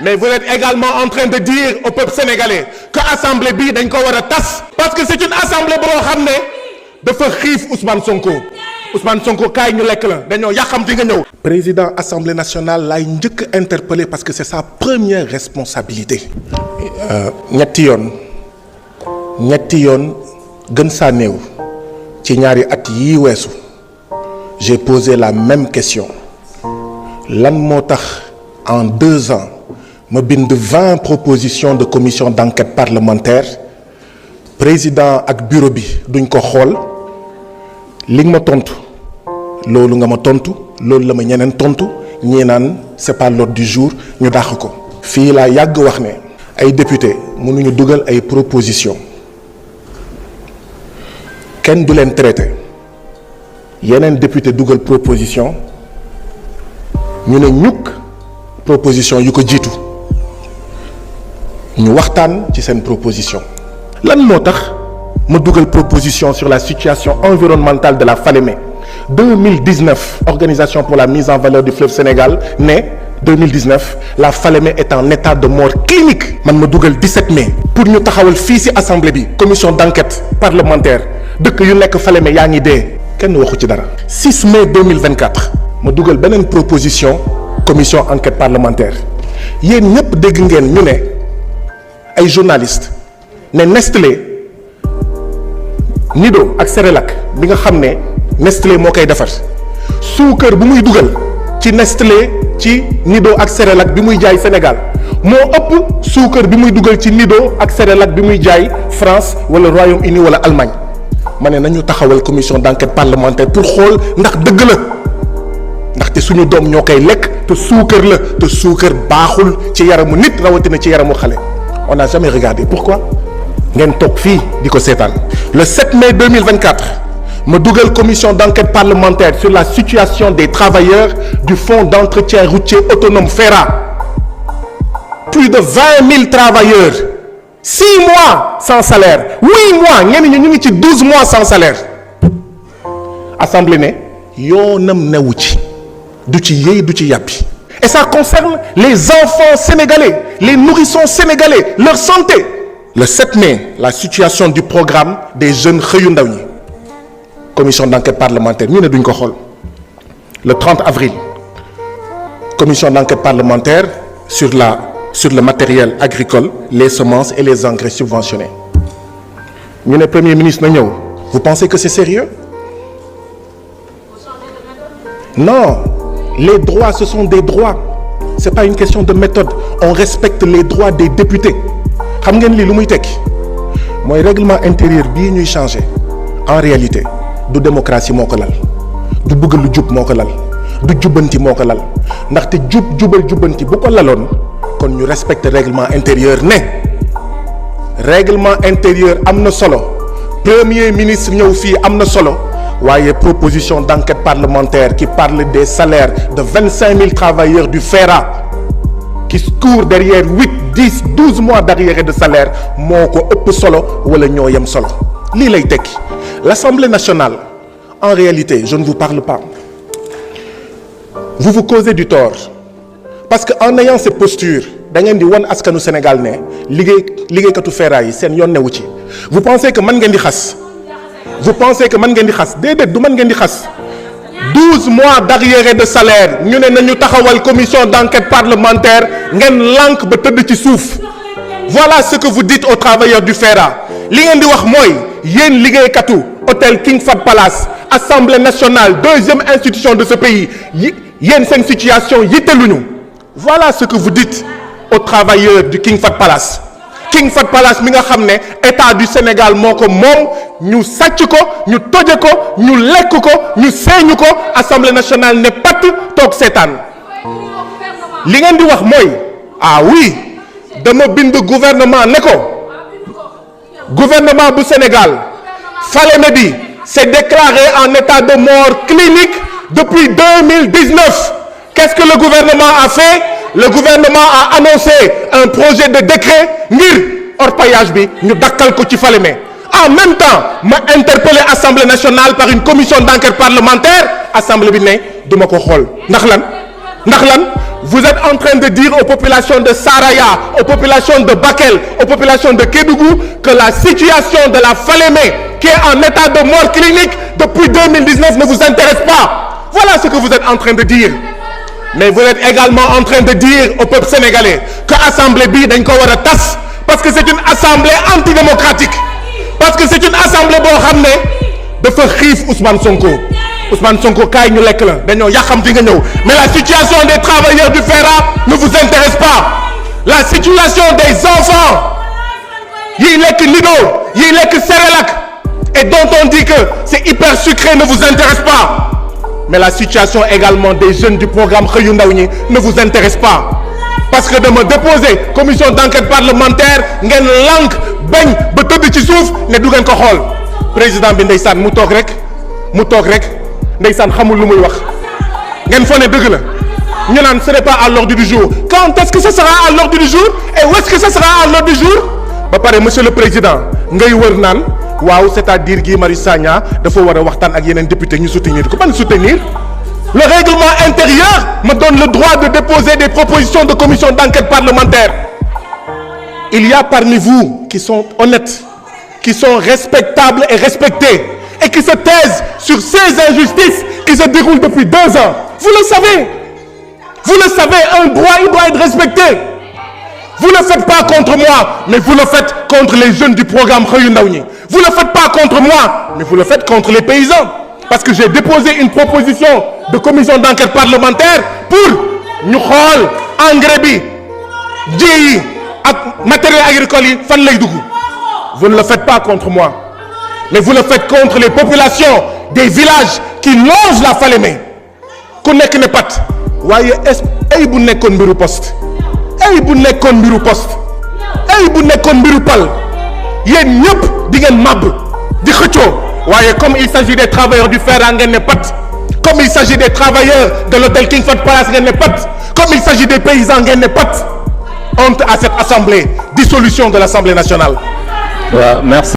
mais vous êtes également en train de dire au peuple sénégalais que assemblée bi dañ ko war a tas parce que c'est une assemblée boo xam ne dafa xiif Ousmane Sonko kaay ñu lekk la dañoo yàqamti nga ñëw. président assemblée nationale laay njëkk interpellé parce que c'est sa première responsabilité. ñetti yoon gën saa néew ci ñaari at yii weesu j'ai posé la même question lan moo tax en 2 ans ma bind 20 propositions de commission d'enquête parlementaire président ak bureau bi duñ ko xool li nga ma tontu loolu nga ma tontu loolu la ma ñeneen tontu ñii naan c'est pas l'ordre du jour ñu dàq ko. fii laa yàgg wax ne ay député mënuñu dugal ay propositions kenn du leen traité yeneen député dugal proposition ñu ne ñukk proposition yu ko jiitu ñu waxtaan ci seen proposition. lan moo tax ma dugal proposition sur la situation environnementale de la Falémé 2019 organisation pour la mise en valeur du fleuve Sénégal ne 2019 la Falémé est en état de mort clinique. man ma dugal 17 mai. pour ñu taxawal fii ci assemblée bi commission d'enquête parlementaire dëkk yu nekk Falémé yaa ngi dee kenn waxu ci dara. 6 mai 2024 ma dugal beneen proposition commission enquête parlementaire yéen ñëpp dégg ngeen ñu ne ay journalistes ne Nestlé Nido ak Cerelac bi nga xam ne Nestlé moo koy defar suukar bu muy dugal ci Nestlé ci Nido ak Cerelac bi muy jaay Sénégal moo ëpp suukar bi muy dugal ci Nido ak Cerelac bi muy jaay France wala Royaume-Uni wala Allemagne ma ne nañu taxawal commission d'enquête parlementaire pour xool ndax dëgg la ndaxte suñu doom ñoo koy lekk te suukar la te suukar baaxul ci yaramu nit rawatina ci yaramu xale on n'a jamais regardé pourquoi ngeen toog fii di ko seetaan. le 7 mai 2024 ma dugal commission d'enquête parlementaire sur la situation des travailleurs du fonds d'entretien routier autonome FERA plus de 20 000 travailleurs 6 mois sans salaire 8 mois ñenn ñi ñu ngi ci 12 mois sans salaire assemblée ne yoonam newu ci du ci yéey du ci yàppi et ça concerne les enfants sénégalais les nourrissons sénégalais leur santé. le 7 mai la situation du programme des jeunes xëyu ndaw ñi commission d'enquête parlementaire ñu ne duñ ko xool. le 30 avril commission d'enquête parlementaire sur le matériel agricole les semences et les engrais subventionnés ñu ne premier ministre na ñëw. vous pensez que c'est sérieux? non les droits ce sont des droits c'est pas une question de méthode on respecte les droits des députés. xam ngeen lii lu muy tekki mooy règlement intérieur bii ñuy changer en réalité du démocratie moo ko lal du bëgg lu jub moo ko lal du jubbanti moo ko lal ndaxte jubbanti bu ko laloon kon ñu respecter règlement intérieur ne règlement intérieur am na solo premier ministre ñëw fii am na solo waaye proposition d'enquête parlementaire qui parle des salaires de 25 000 travailleurs du FERA qui courent derrière 8 10 12 mois d'arriérés de salaire moo ko ëpp solo wala ñoo yem solo lii lay tekki. l'Assemblée nationale en réalité je ne vous parle pas vous vous causez du tort parce que en ayant cette posture da ngeen di wan askanu Sénégal ne liggéeykatu FERA yi seen yoon newu ci. vous pensez que mën ngeen di xas déedéet du mën ngeen di xas 12 mois d'arriérés de salaire ñu ne nañu taxawal commission d'enquête parlementaire ngeen lànk ba tëdd ci suuf voilà ce que vous dites aux travailleurs du FERA li ngeen di wax mooy yéen liggéeykatu hôtel King Fahd Palace Assemblée nationale deuxième institution de ce pays yéen seen situation yitteluñu voilà ce que vous dites aux travailleurs du King Fahd Palace mi nga xam ne état du Sénégal moo ko moom ñu sàcc ko ñu toje ko ñu lekk ko ñu seeñu ko Assemblée nationale ne pat toog seetaan li ngeen di wax mooy ah oui dama bind gouvernement ne ko gouvernement bu Sénégal Falémé bi s'est déclaré en état de mort clinique depuis 2019 qu'est-ce que le gouvernement a fait? Le gouvernement a annoncé un projet de décret ngir orpaillage bi ñu dakkal ko ci Falémé en même temps ma interpellé Assemblée nationale par une commission d'enquête parlementaire Assemblée bi ne duma ko xool ndax lan ndax lan vous êtes en train de dire aux populations de Saraya, aux populations de Bakel, aux populations de Kédougou que la situation de la Falémé qui est en état de mort clinique depuis 2019 ne vous intéresse pas. Voilà ce que vous êtes en train de dire. Mais vous êtes également en train de dire au peuple sénégalais que assemblée bi dañ ko war a tas parce que c'est une assemblée antidémocratique, parce que c'est une assemblée boo xam ne dafa xiif Ousmane Sonko kaay ñu lekk la dañoo yàqamti nga ñëw. Mais la situation des travailleurs du FERA ne vous intéresse pas. La situation des enfants yiy lekk Nido yiy lekk Sérélac et dont on dit que c'est hyper sucré ne vous intéresse pas. Mais la situation également des jeunes du programme Xëyu Ndaw ñi ne vous intéresse pas. Parce que dama déposer commission d'enquête parlementaire ngeen lànk bañ ba tëdd ci suuf ne du ngeen ko xool. Président bi ndeysaan mu toog rek ndeysaan xamul lu muy wax ngeen fo ne dëgg la ñu naan ce n'est pas à l'ordre du jour. Quand est-ce que ce sera à l'ordre du jour et où est-ce que ce sera à l'ordre du jour? Ba pare monsieur le président ngay wër naan waaw c'est-à-dire Guy Marius Sagna dafa war a waxtaan ak yeneen député ñu soutenir ko ban soutenir. Le règlement intérieur me donne le droit de déposer des propositions de commission d'enquête parlementaire. Il y a parmi vous qui sont honnêtes, qui sont respectables et respectés et qui se taisent sur ces injustices qui se déroulent depuis 2 ans. Vous le savez, un droit il doit être respecté. Vous ne le faites pas contre moi, mais vous le faites contre les jeunes du programme Xëyu Ndaw ñi. Vous ne le faites pas contre moi, mais vous le faites contre les paysans. Parce que j'ai déposé une proposition de commission d'enquête parlementaire pour ñu xool engrais bi ji yi ak matériel agricole yi fan lay dugg. Vous ne le faites pas contre moi, mais vous le faites contre les populations des villages qui longent la Falémé. Ku nekk ne pat waaye ay bu nekkoon mbiru poste ay bu nekkoon mbiru poste ay bu nekkoon mbiru pal yéen ñëpp di ngeen màbb di xëccoo. waaye comme il s'agit des travailleurs du FERA ngeen ne pat, comme il s'agit des travailleurs de l'hôtel King Fahd Palace ngeen ne pat, comme il s'agit des paysans ngeen ne pat. Honte à cette assemblée, dissolution de l'Assemblée nationale. Ouais, merci.